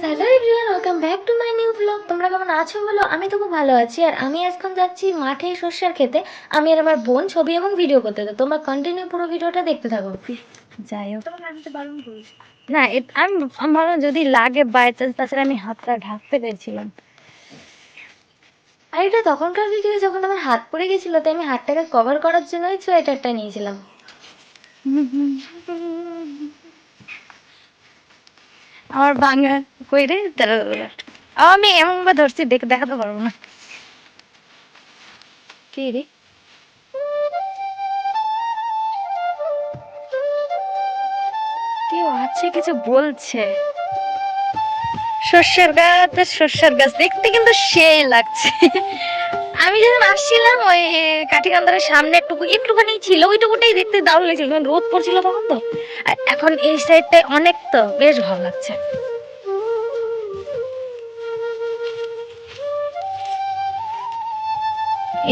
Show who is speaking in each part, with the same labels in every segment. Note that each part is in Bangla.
Speaker 1: Hello everyone, welcome back to my new blog. তোমরা কেমন আছো বলো? আমি তো খুব ভালো আছি। আর আমি এখন যাচ্ছি মাঠে সর্ষের খেতে। আমি আর আমার বোন ছবি এবং ভিডিও করতে। তো তোমরা কন্টিনিউ পুরো ভিডিওটা দেখতে থাকো।
Speaker 2: যাই হোক, না আমি ভাবলাম যদি লাগে বাই চান্স, তাছাড়া আমি হাতটা ঢাকতে পেরেছিলাম।
Speaker 1: আর এটা তখনকার ভিডিও যখন আমার হাত পড়ে গেছিলো, তাই আমি হাতটাকে কভার করার জন্যই সোয়েটারটা নিয়েছিলাম।
Speaker 2: আমার বাংলা কই রে, আমি এমন ভাবে ধরছি দেখাতে পারবো না।
Speaker 1: কি রে?
Speaker 2: কেউ আছে, কিছু বলছে। সর্ষের গাছ দেখতে কিন্তু সেই লাগছে। আমি যখন আসছিলাম ওই কাঠিকান্দারের সামনে একটুখানি ছিল, ওইটুকুটাই দেখতে দারুণ লাগছিল, কারণ রোদ পড়ছিল তখন তো। আর এখন এই সাইডটায় অনেক, তো বেশ ভালো লাগছে।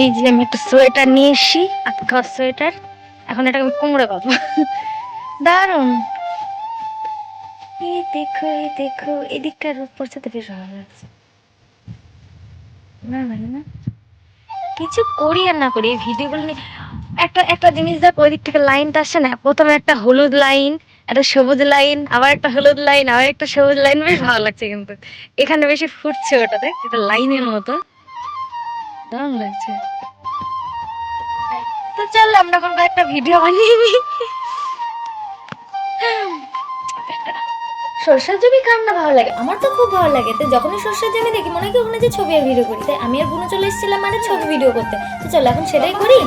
Speaker 2: এই যে আমি একটা সোয়েটার নিয়ে এসি, আটকা সোয়েটার। এখন এটাকে আমি কোমরে পাবো। দারুণ। এই দেখো, এই দেখো, এদিকটা রোদ পড়ছে তো বেশ ভালো লাগছে। না না না, কিছু করি আর না করি এই ভিডিওগুলো নিয়ে একটা একটা জিনিস দেখ, ওই দিক থেকে লাইনটা আসছে না, প্রথমে একটা হলুদ লাইন, একটা সবুজ লাইন, আবার একটা হলুদ লাইন, আবার একটা সবুজ লাইন, বেশ ভালো লাগছে। কিন্তু এখানে বেশি ফুটছে ওটাতে, এটা লাইনের মতো দারুণ লাগছে। তো চল আমরা এখন একটা ভিডিও বানিয়ে নিই।
Speaker 1: সর্ষের জমি কার না ভালো লাগে? আমার তো খুব ভালো লাগে। তো যখনই সর্ষের জমি দেখি মনে হয় কি ওখানে যে ছবি আর ভিডিও করি। তাই আমি আর বোনও চলে এসেছিলাম মানে ছবি ভিডিও করতে। তো চলো এখন সেটাই করি।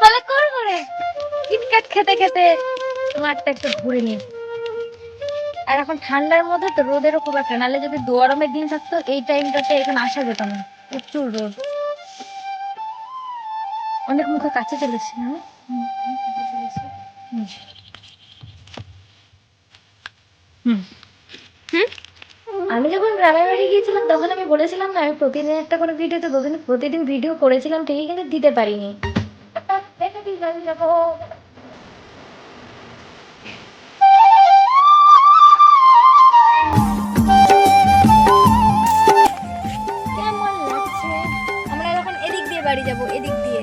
Speaker 2: আমরা করে কিটক্যাট খেতে খেতে মাঠটা একটু ঘুরে নিই। আর এখন ঠান্ডার মধ্যে তো রোদেরও খুব একটা, নাহলে যদি গরমের দিন থাকতো এই টাইমটাতে এখানে আসা যেত না, প্রচুর রোদ। অনেক মুখে কাছে চলে এসেছি না? হুম হুম।
Speaker 1: আমি যখন গ্রামের বাড়ি গিয়েছিলাম তখন আমি বলেছিলাম না আমি প্রতিদিন একটা করে ভিডিও, তো প্রতিদিন ভিডিও করেছিলাম ঠিকই, কিন্তু দিতে পারিনি।
Speaker 2: কেমন লাগছে? আমরা এখন এদিক দিয়ে বাড়ি যাব, এদিক দিয়ে।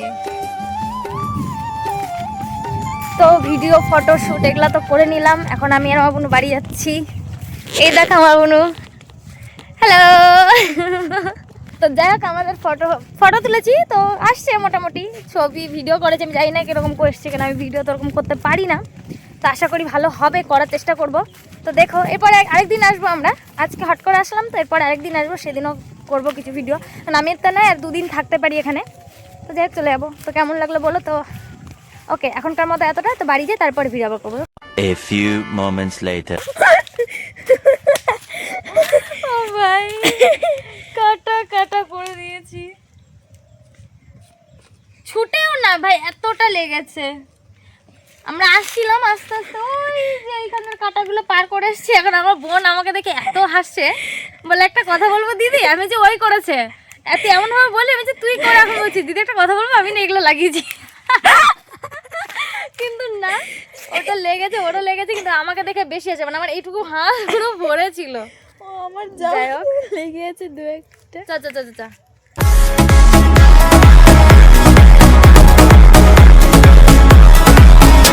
Speaker 2: তো ভিডিও ফটো শুট এগুলা তো করে নিলাম, এখন আমি আর আমার বোনু বাড়ি যাচ্ছি। এই দেখো আমার বোনু, হ্যালো। তো যাই হোক, আমাদের ফটো ফটো তুলেছি তো আসছে মোটামুটি, ছবি ভিডিও করেছি। আমি জানি না কিরকম করে এসছে, কেন আমি ভিডিও তো ওরকম করতে পারি না। তো আশা করি ভালো হবে, করার চেষ্টা করব। তো দেখো এরপরে আরেকদিন আসবো আমরা, আজকে হট করে আসলাম তো, এরপর আরেকদিন আসবো, সেদিনও করবো কিছু ভিডিও। কারণ আমি তো নয় আর দুদিন থাকতে পারি এখানে। তো যাই হোক চলে যাবো। তো কেমন লাগলো বলো তো? ওকে, এখনকার মতো এতটা, তো বাড়ি যাই, তারপরে ভিডিও আবার করবো।
Speaker 3: A few moments later.
Speaker 2: ও ভাই, কাটা কাটা করে দিয়েছি, ছুটেও না ভাই, এতটা লেগেছে। আমরা আসছিলাম আস্তে আস্তে, ওই যে এইখানের কাটাগুলো পার করে এসেছি। এখন আমার বোন আমাকে দেখে এত হাসছে, বলে একটা কথা বলবো দিদি, আমি যে ওই করেছে এত এমন ভাবে বলি, আমি যে তুই করে, এখন বলছি দিদি একটা কথা বলবো, আমি না এগুলো লাগিয়েছি। কিন্তু না, ওটা লেগেছে, ওটা লেগেছে, কিন্তু আমাকে দেখে বেশি আছে, মানে আমার এইটুকু হাত পুরো ভরে ছিল।
Speaker 4: আমার
Speaker 2: যাই হোক,
Speaker 4: লেগে আছে দু একটা।
Speaker 2: চা চা চা চা।